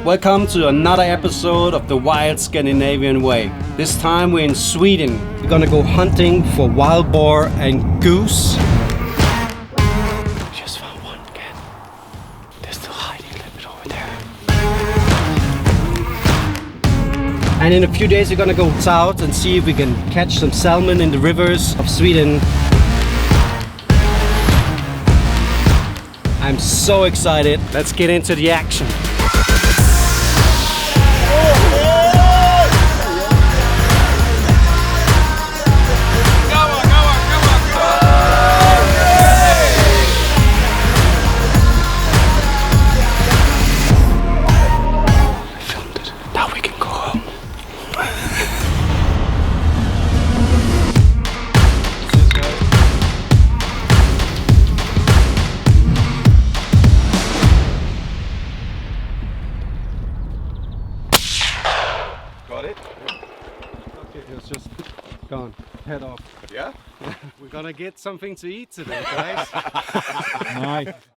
Welcome to another episode of the Wild Scandinavian Way. This time we're in Sweden. We're gonna go hunting for wild boar and goose. Just found one again. They're still hiding a little bit over there. And in a few days we're gonna go south and see if we can catch some salmon in the rivers of Sweden. I'm so excited. Let's get into the action. Got it? Okay, it's just gone. Head off. Yeah? We're gonna get something to eat today, guys. Nice.